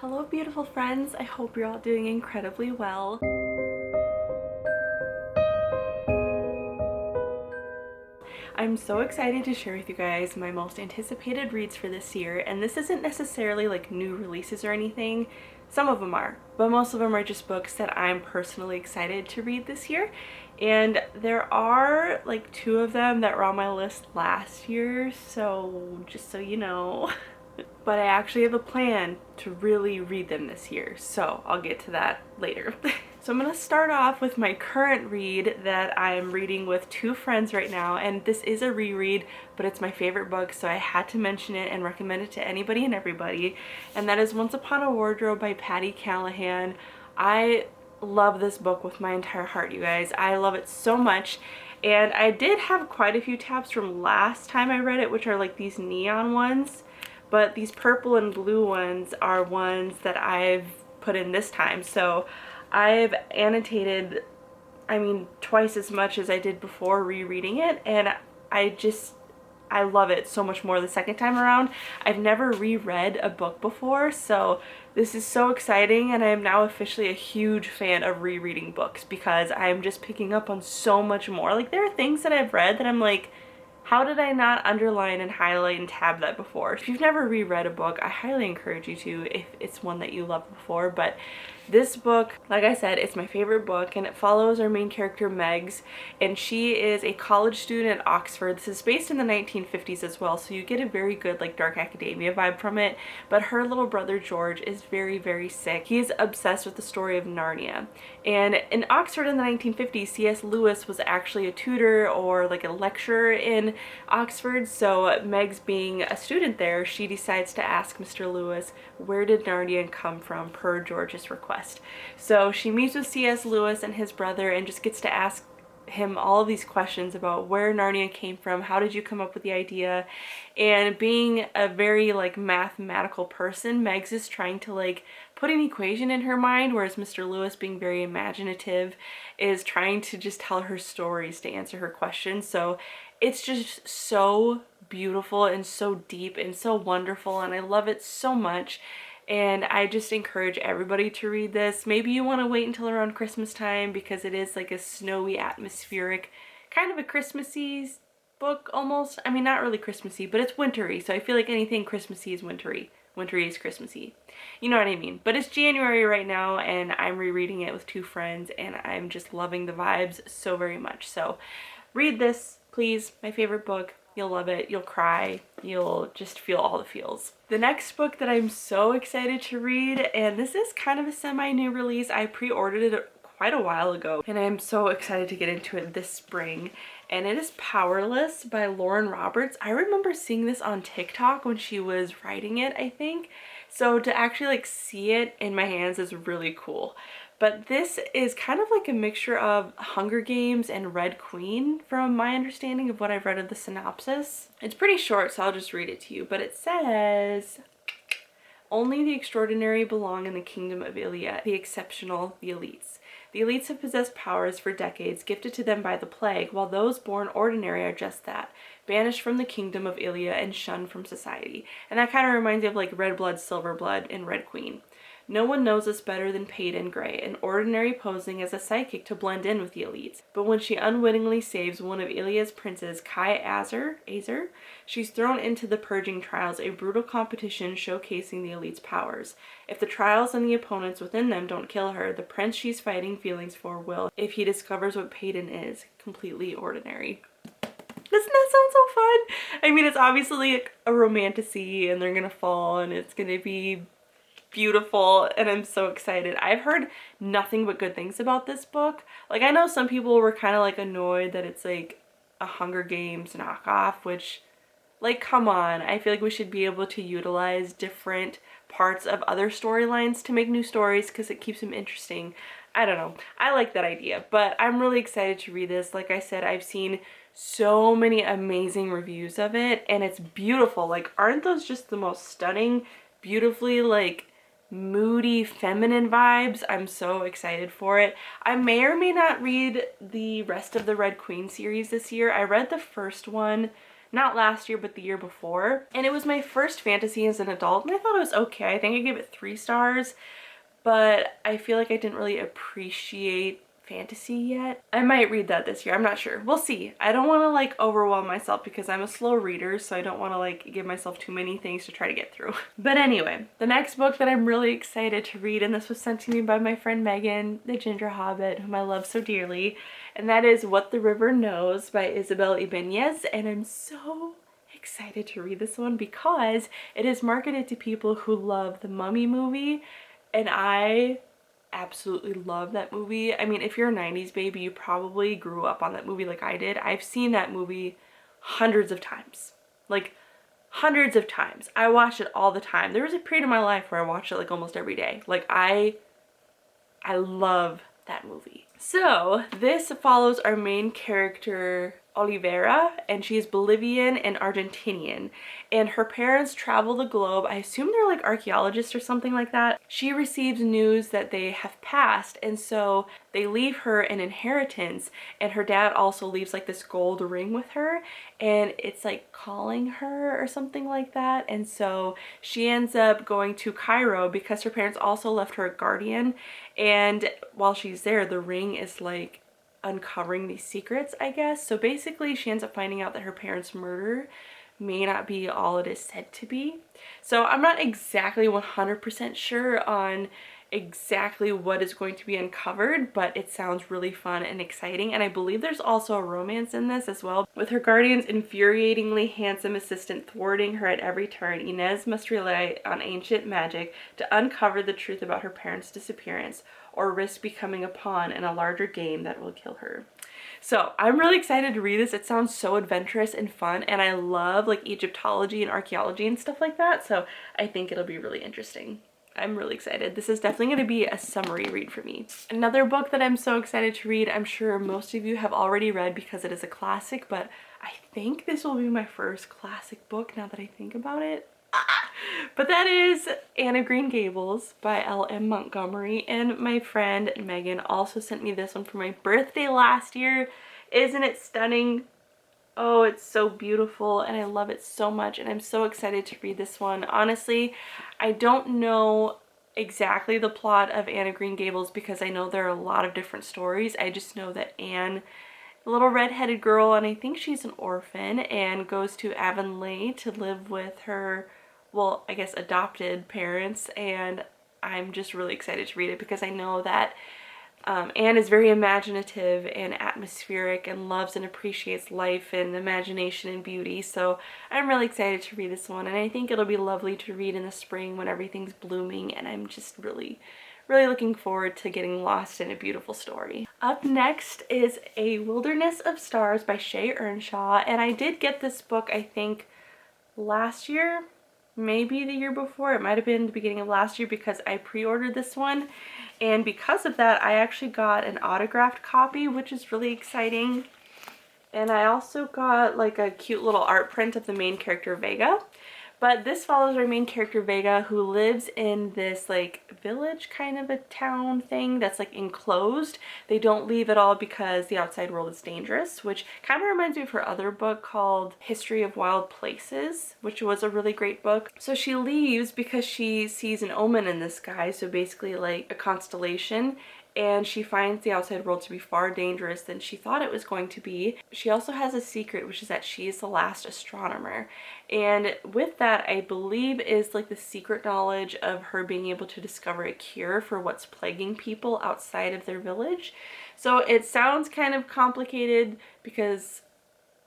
Hello beautiful friends, I hope you're all doing incredibly well. I'm so excited to share with you guys my most anticipated reads for this year, and this isn't necessarily like new releases or anything. Some of them are, but most of them are just books that I'm personally excited to read this year. And there are like two of them that were on my list last year, so just so you know. But I actually have a plan to really read them this year, so I'll get to that later. So I'm gonna start off with my current read that I'm reading with two friends right now, and this is a reread, but it's my favorite book, so I had to mention it and recommend it to anybody and everybody, and that is Once Upon a Wardrobe by Patty Callahan. I love this book with my entire heart, you guys. I love it so much. And I did have quite a few tabs from last time I read it, which are like these neon ones. But these purple and blue ones are ones that I've put in this time. So I've annotated, I mean, twice as much as I did before rereading it. And I love it so much more the second time around. I've never reread a book before, so this is so exciting, and I am now officially a huge fan of rereading books because I'm just picking up on so much more. Like, there are things that I've read that I'm like, how did I not underline and highlight and tab that before? If you've never reread a book, I highly encourage you to if it's one that you loved before. But this book, like I said, it's my favorite book, and it follows our main character Megs, and she is a college student at Oxford. This is based in the 1950s as well, so you get a very good like dark academia vibe from it. But her little brother George is very, very sick. He is obsessed with the story of Narnia. And in Oxford in the 1950s, C.S. Lewis was actually a tutor or like a lecturer in Oxford, so Megs being a student there, she decides to ask Mr. Lewis, where did Narnia come from per George's request. So she meets with C.S. Lewis and his brother and just gets to ask him all of these questions about where Narnia came from, how did you come up with the idea, and being a very like mathematical person, Megs is trying to like put an equation in her mind, whereas Mr. Lewis, being very imaginative, is trying to just tell her stories to answer her questions. So it's just so beautiful and so deep and so wonderful, and I love it so much. And I just encourage everybody to read this. Maybe you want to wait until around Christmas time because it is like a snowy, atmospheric, kind of a Christmassy book almost. I mean, not really Christmassy, but it's wintry, so I feel like anything Christmassy is wintry. Wintry is Christmassy. You know what I mean? But it's January right now, and I'm rereading it with two friends, and I'm just loving the vibes so very much. So read this, please. My favorite book. You'll love it. You'll cry. You'll just feel all the feels. The next book that I'm so excited to read, and this is kind of a semi-new release. I pre-ordered it quite a while ago, and I'm so excited to get into it this spring. And it is Powerless by Lauren Roberts. I remember seeing this on TikTok when she was writing it, I think. So to actually like see it in my hands is really cool. But this is kind of like a mixture of Hunger Games and Red Queen from my understanding of what I've read of the synopsis. It's pretty short, so I'll just read it to you, but it says, only the extraordinary belong in the kingdom of Ilia, the exceptional, the elites. The elites have possessed powers for decades, gifted to them by the plague, while those born ordinary are just that, banished from the kingdom of Ilia and shunned from society. And that kind of reminds me of like Red Blood, Silver Blood in Red Queen. No one knows us better than Peyton Gray, an ordinary posing as a psychic to blend in with the elites. But when she unwittingly saves one of Ilia's princes, Kai Azer, she's thrown into the purging trials, a brutal competition showcasing the elites' powers. If the trials and the opponents within them don't kill her, the prince she's fighting feelings for will, if he discovers what Peyton is, completely ordinary. Doesn't that sound so fun? I mean, it's obviously like a romantasy, and they're gonna fall, and it's gonna be beautiful, and I'm so excited. I've heard nothing but good things about this book. Like, I know some people were kind of like annoyed that it's like a Hunger Games knockoff, which, like, come on. I feel like we should be able to utilize different parts of other storylines to make new stories because it keeps them interesting. I don't know. I like that idea, but I'm really excited to read this. Like I said, I've seen so many amazing reviews of it, and it's beautiful. Like, aren't those just the most stunning, beautifully, like, moody feminine vibes? I'm so excited for it. I may or may not read the rest of the Red Queen series this year. I read the first one not last year, but the year before. And it was my first fantasy as an adult, and I thought it was okay. I think I gave it 3 stars, but I feel like I didn't really appreciate fantasy yet. I might read that this year. I'm not sure. We'll see. I don't want to like overwhelm myself because I'm a slow reader, so I don't want to like give myself too many things to try to get through. But anyway, the next book that I'm really excited to read, and this was sent to me by my friend Megan, the Ginger Hobbit, whom I love so dearly, and that is What the River Knows by Isabel Ibanez, and I'm so excited to read this one because it is marketed to people who love the Mummy movie, and I absolutely love that movie. I mean, if you're a 90s baby, you probably grew up on that movie like I did. I've seen that movie hundreds of times. Like, hundreds of times. I watched it all the time. There was a period of my life where I watched it like almost every day. Like, I love that movie. So, this follows our main character, Olivera, and she's Bolivian and Argentinian, and her parents travel the globe. I assume they're like archaeologists or something like that. She receives news that they have passed, and so they leave her an inheritance, and her dad also leaves like this gold ring with her, and it's like calling her or something like that. And so she ends up going to Cairo because her parents also left her a guardian, and while she's there, the ring is like uncovering these secrets, I guess. So basically she ends up finding out that her parents' murder may not be all it is said to be. So I'm not exactly 100% sure on exactly what is going to be uncovered, but it sounds really fun and exciting. And I believe there's also a romance in this as well, with her guardian's infuriatingly handsome assistant thwarting her at every turn. Inez must rely on ancient magic to uncover the truth about her parents' disappearance, or risk becoming a pawn in a larger game that will kill her. So I'm really excited to read this. It sounds so adventurous and fun, and I love like Egyptology and archaeology and stuff like that, so I think it'll be really interesting. I'm really excited. This is definitely going to be a summary read for me. Another book that I'm so excited to read, I'm sure most of you have already read because it is a classic, but I think this will be my first classic book now that I think about it. But that is Anne of Green Gables by L.M. Montgomery, and my friend Megan also sent me this one for my birthday last year. Isn't it stunning? Oh, it's so beautiful, and I love it so much, and I'm so excited to read this one. Honestly, I don't know exactly the plot of Anne of Green Gables because I know there are a lot of different stories. I just know that Anne, a little redheaded girl, and I think she's an orphan, and goes to Avonlea to live with her, well, I guess adopted parents, and I'm just really excited to read it because I know that Anne is very imaginative and atmospheric and loves and appreciates life and imagination and beauty, so I'm really excited to read this one, and I think it'll be lovely to read in the spring when everything's blooming, and I'm just really looking forward to getting lost in a beautiful story. Up next is A Wilderness of Stars by Shay Earnshaw, and I did get this book I think last year, maybe the year before. It might have been the beginning of last year because I pre-ordered this one, and because of that I actually got an autographed copy, which is really exciting. And I also got like a cute little art print of the main character Vega. But this follows our main character Vega, who lives in this like village kind of a town thing that's like enclosed. They don't leave at all because the outside world is dangerous, which kind of reminds me of her other book called History of Wild Places, which was a really great book. So she leaves because she sees an omen in the sky, so basically like a constellation, and she finds the outside world to be far dangerous than she thought it was going to be. She also has a secret, which is that she is the last astronomer. And with that, I believe is like the secret knowledge of her being able to discover a cure for what's plaguing people outside of their village. So it sounds kind of complicated because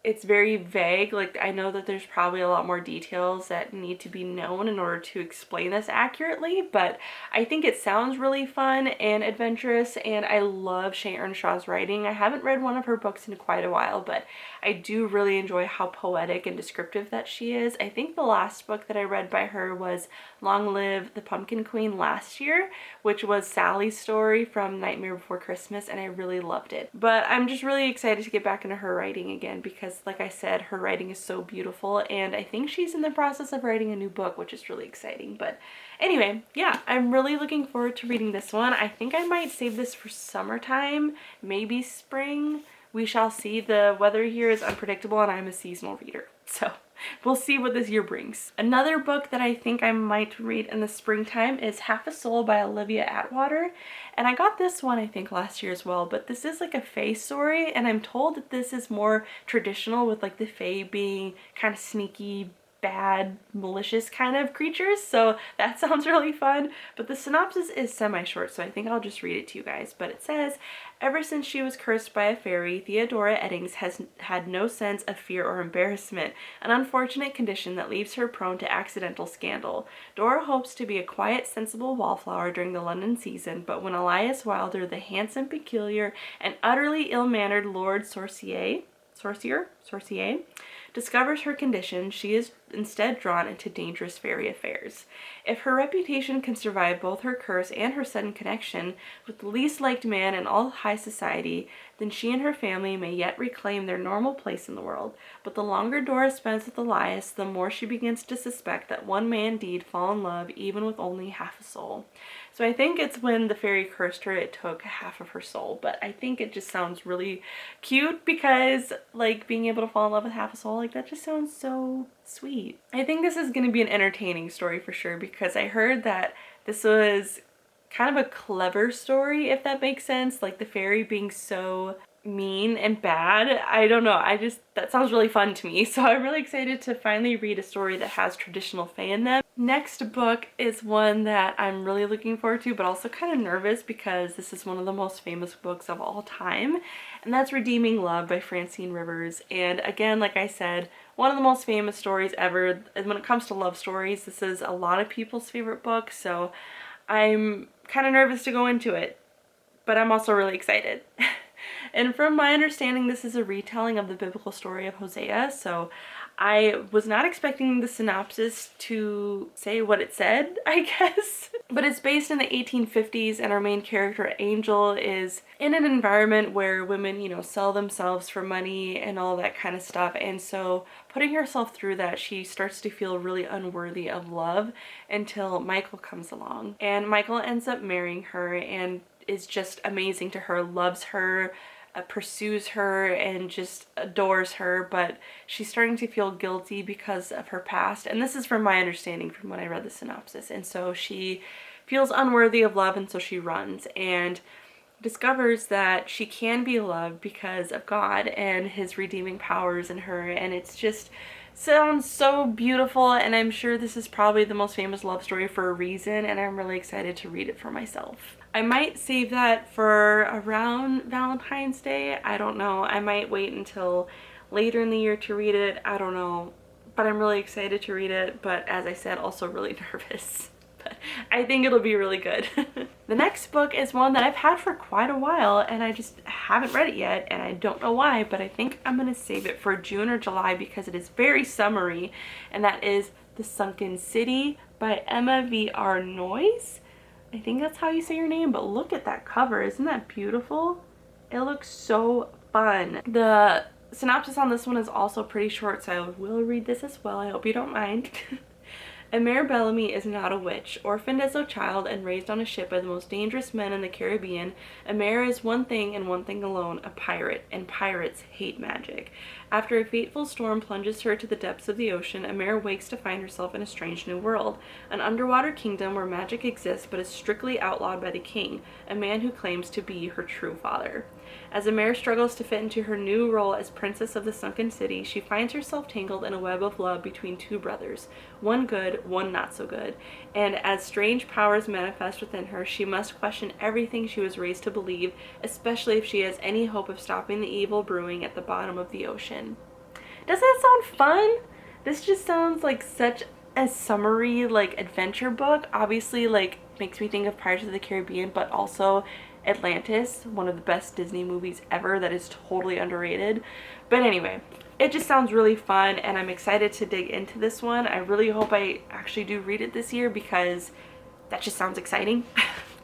it's very vague. Like, I know that there's probably a lot more details that need to be known in order to explain this accurately, but I think it sounds really fun and adventurous, and I love Shay Earnshaw's writing. I haven't read one of her books in quite a while, but I do really enjoy how poetic and descriptive that she is. I think the last book that I read by her was Long Live the Pumpkin Queen last year, which was Sally's story from Nightmare Before Christmas, and I really loved it. But I'm just really excited to get back into her writing again because, like I said, her writing is so beautiful, and I think she's in the process of writing a new book, which is really exciting. But anyway, yeah, I'm really looking forward to reading this one. I think I might save this for summertime, maybe spring. We shall see. The weather here is unpredictable, and I'm a seasonal reader. So we'll see what this year brings. Another book that I think I might read in the springtime is Half a Soul by Olivia Atwater. And I got this one I think last year as well, but this is like a fae story, and I'm told that this is more traditional with like the fae being kind of sneaky, bad, malicious kind of creatures, so that sounds really fun. But the synopsis is semi-short, so I think I'll just read it to you guys. But it says, ever since she was cursed by a fairy, Theodora Eddings has had no sense of fear or embarrassment, an unfortunate condition that leaves her prone to accidental scandal. Dora hopes to be a quiet, sensible wallflower during the London season, but when Elias Wilder, the handsome, peculiar, and utterly ill-mannered Lord Sorcier, discovers her condition, she is instead drawn into dangerous fairy affairs. If her reputation can survive both her curse and her sudden connection with the least liked man in all high society, then she and her family may yet reclaim their normal place in the world. But the longer Dora spends with Elias, the more she begins to suspect that one may indeed fall in love even with only half a soul. So I think it's when the fairy cursed her, it took half of her soul. But I think it just sounds really cute because, like, being able to fall in love with half a soul, like, that just sounds so sweet. I think this is going to be an entertaining story for sure, because I heard that this was kind of a clever story, if that makes sense. Like, the fairy being so mean and bad. I don't know. That sounds really fun to me. So I'm really excited to finally read a story that has traditional fae in them. Next book is one that I'm really looking forward to, but also kind of nervous because this is one of the most famous books of all time, and that's Redeeming Love by Francine Rivers. And again, like I said, one of the most famous stories ever. And when it comes to love stories, this is a lot of people's favorite book, so I'm kind of nervous to go into it, but I'm also really excited. And from my understanding, this is a retelling of the biblical story of Hosea, so I was not expecting the synopsis to say what it said, I guess. But it's based in the 1850s, and our main character, Angel, is in an environment where women, you know, sell themselves for money and all that kind of stuff. And so putting herself through that, she starts to feel really unworthy of love until Michael comes along. And Michael ends up marrying her and is just amazing to her, loves her, pursues her, and just adores her, but she's starting to feel guilty because of her past. And this is from my understanding from when I read the synopsis. And so she feels unworthy of love, and so she runs and discovers that she can be loved because of God and his redeeming powers in her. And it's just sounds so beautiful, and I'm sure this is probably the most famous love story for a reason, and I'm really excited to read it for myself. I might save that for around Valentine's Day. I don't know. I might wait until later in the year to read it. I don't know. But I'm really excited to read it, but as I said, also really nervous. But I think it'll be really good. The next book is one that I've had for quite a while, and I just haven't read it yet, and I don't know why, but I think I'm going to save it for June or July because it is very summery, and that is The Sunken City by Emma V.R. Noyes. I think that's how you say your name, but look at that cover. Isn't that beautiful? It looks so fun. The synopsis on this one is also pretty short, so I will read this as well. I hope you don't mind. Emer Bellamy is not a witch. Orphaned as a child and raised on a ship by the most dangerous men in the Caribbean, Emer is one thing and one thing alone, a pirate, and pirates hate magic. After a fateful storm plunges her to the depths of the ocean, Emer wakes to find herself in a strange new world, an underwater kingdom where magic exists but is strictly outlawed by the king, a man who claims to be her true father. As Emer struggles to fit into her new role as princess of the sunken city, she finds herself tangled in a web of love between two brothers, one good, one not so good, and as strange powers manifest within her, she must question everything she was raised to believe, especially if she has any hope of stopping the evil brewing at the bottom of the ocean. Doesn't that sound fun? This just sounds like such a summery, like, adventure book. Obviously, like, makes me think of Pirates of the Caribbean, but also Atlantis, one of the best Disney movies ever that is totally underrated. But anyway, it just sounds really fun, and I'm excited to dig into this one. I really hope I actually do read it this year because that just sounds exciting.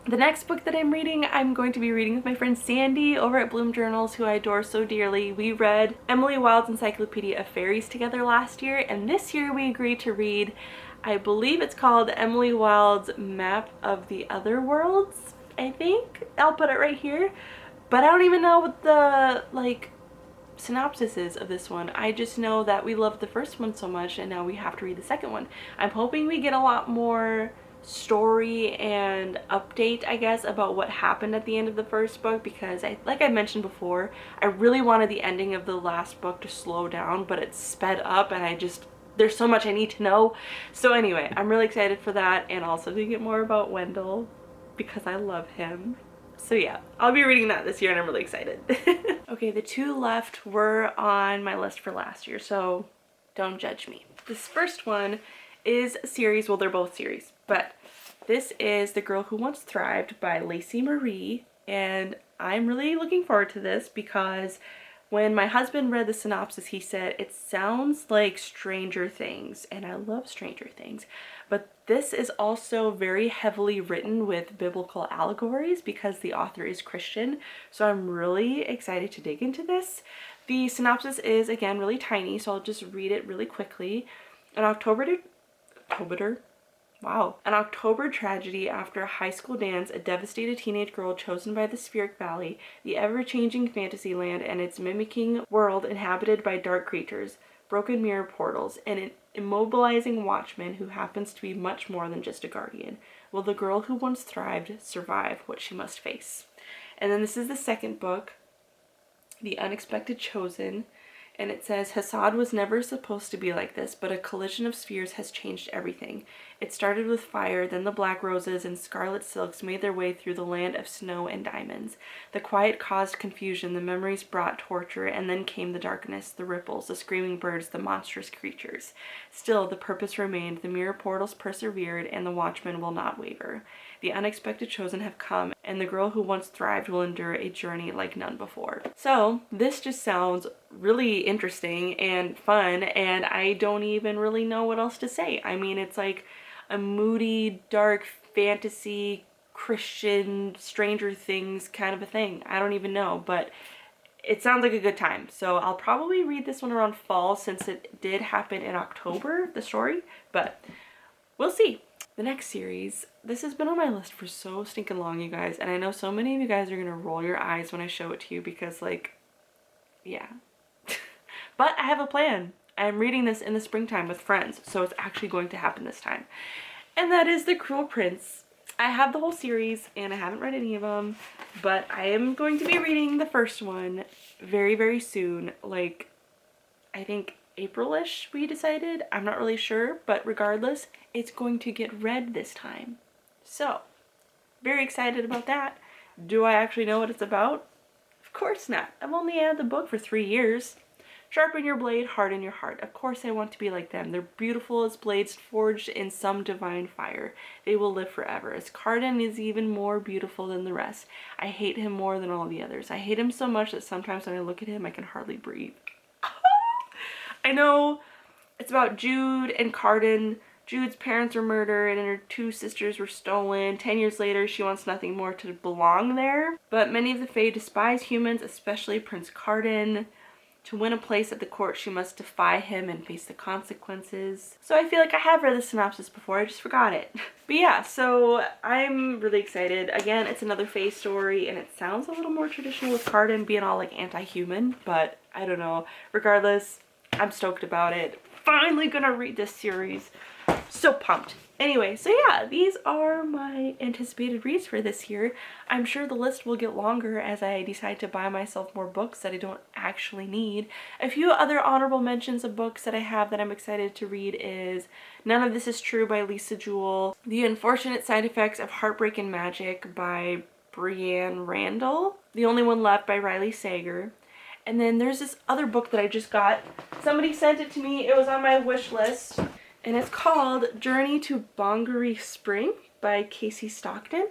The next book that I'm going to be reading with my friend Sandy over at Bloom Journals, who I adore so dearly. We read Emily Wilde's Encyclopedia of Fairies together last year, and this year we agreed to read, I believe it's called Emily Wilde's Map of the Other Worlds, I think. I'll put it right here. But I don't even know what the, like, synopsises of this one. I just know that we loved the first one so much and now we have to read the second one. I'm hoping we get a lot more story and update, I guess, about what happened at the end of the first book, because like I mentioned before, I really wanted the ending of the last book to slow down, but it's sped up and there's so much I need to know. So anyway, I'm really excited for that, and also to get more about Wendell because I love him. So yeah, I'll be reading that this year and I'm really excited. Okay, the two left were on my list for last year, so don't judge me. This first one is a series, well, they're both series, but this is The Girl Who Once Thrived by Lacey Marie, and I'm really looking forward to this because when my husband read the synopsis, he said it sounds like Stranger Things, and I love Stranger Things, but this is also very heavily written with biblical allegories because the author is Christian, so I'm really excited to dig into this. The synopsis is, again, really tiny, so I'll just read it really quickly. An October tragedy after a high school dance, a devastated teenage girl chosen by the Spheric Valley, the ever-changing fantasy land and its mimicking world inhabited by dark creatures, broken mirror portals, and an immobilizing watchman who happens to be much more than just a guardian. Will the girl who once thrived survive what she must face? And then this is the second book, The Unexpected Chosen. And it says, Hassad was never supposed to be like this, but a collision of spheres has changed everything. It started with fire, then the black roses and scarlet silks made their way through the land of snow and diamonds. The quiet caused confusion, the memories brought torture, and then came the darkness, the ripples, the screaming birds, the monstrous creatures. Still, the purpose remained, the mirror portals persevered, and the watchmen will not waver. The unexpected chosen have come, and the girl who once thrived will endure a journey like none before. So this just sounds really interesting and fun, and I don't even really know what else to say. I mean, it's like a moody, dark fantasy, Christian, Stranger Things kind of a thing. I don't even know, but it sounds like a good time. So I'll probably read this one around fall since it did happen in October, the story, but we'll see. The next series, this has been on my list for so stinking long, you guys, and I know so many of you guys are gonna roll your eyes when I show it to you because, like, yeah. But I have a plan. I'm reading this in the springtime with friends, so it's actually going to happen this time. And that is The Cruel Prince. I have the whole series and I haven't read any of them, but I am going to be reading the first one very, very soon. Like, I think April-ish we decided. I'm not really sure, but regardless, it's going to get read this time. So, very excited about that. Do I actually know what it's about? Of course not. I've only had the book for 3 years. Sharpen your blade, harden your heart. Of course I want to be like them. They're beautiful as blades forged in some divine fire. They will live forever. As Cardan is even more beautiful than the rest. I hate him more than all the others. I hate him so much that sometimes when I look at him, I can hardly breathe. I know it's about Jude and Cardan. Jude's parents were murdered and her 2 sisters were stolen. 10 years later, she wants nothing more to belong there. But many of the Fae despise humans, especially Prince Cardan. To win a place at the court, she must defy him and face the consequences. So I feel like I have read the synopsis before, I just forgot it. But yeah, so I'm really excited. Again, it's another Fae story, and it sounds a little more traditional with Cardan being all like anti-human, but I don't know. Regardless, I'm stoked about it. Finally gonna read this series. So pumped. Anyway, so yeah, these are my anticipated reads for this year. I'm sure the list will get longer as I decide to buy myself more books that I don't actually need. A few other honorable mentions of books that I have that I'm excited to read is None of This Is True by Lisa Jewell, The Unfortunate Side Effects of Heartbreak and Magic by Brianne Randall, The Only One Left by Riley Sager. And then there's this other book that I just got. Somebody sent it to me. It was on my wish list. And it's called Journey to Bongaree Spring by Casey Stockton.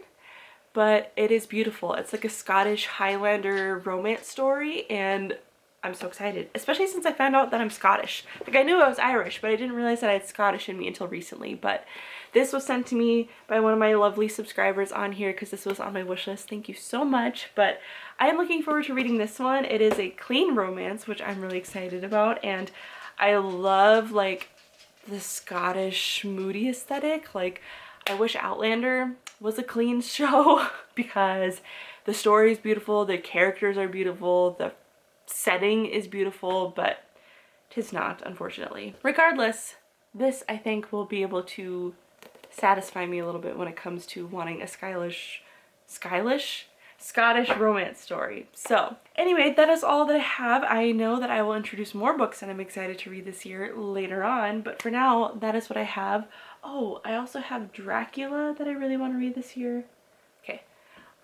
But it is beautiful. It's like a Scottish Highlander romance story, and I'm so excited. Especially since I found out that I'm Scottish. Like, I knew I was Irish, but I didn't realize that I had Scottish in me until recently. But this was sent to me by one of my lovely subscribers on here because this was on my wish list. Thank you so much. But I am looking forward to reading this one. It is a clean romance, which I'm really excited about. And I love, like, the Scottish moody aesthetic. Like, I wish Outlander was a clean show because the story is beautiful, the characters are beautiful, the setting is beautiful, but 'tis not, unfortunately. Regardless, this I think will be able to satisfy me a little bit when it comes to wanting a Scottish romance story. So anyway, that is all that I have. I know that I will introduce more books that I'm excited to read this year later on, but for now, that is what I have. Oh, I also have Dracula that I really want to read this year. Okay,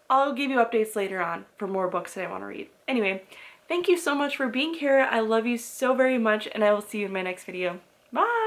I'll give you updates later on for more books that I want to read. Anyway, thank you so much for being here. I love you so very much, and I will see you in my next video. Bye!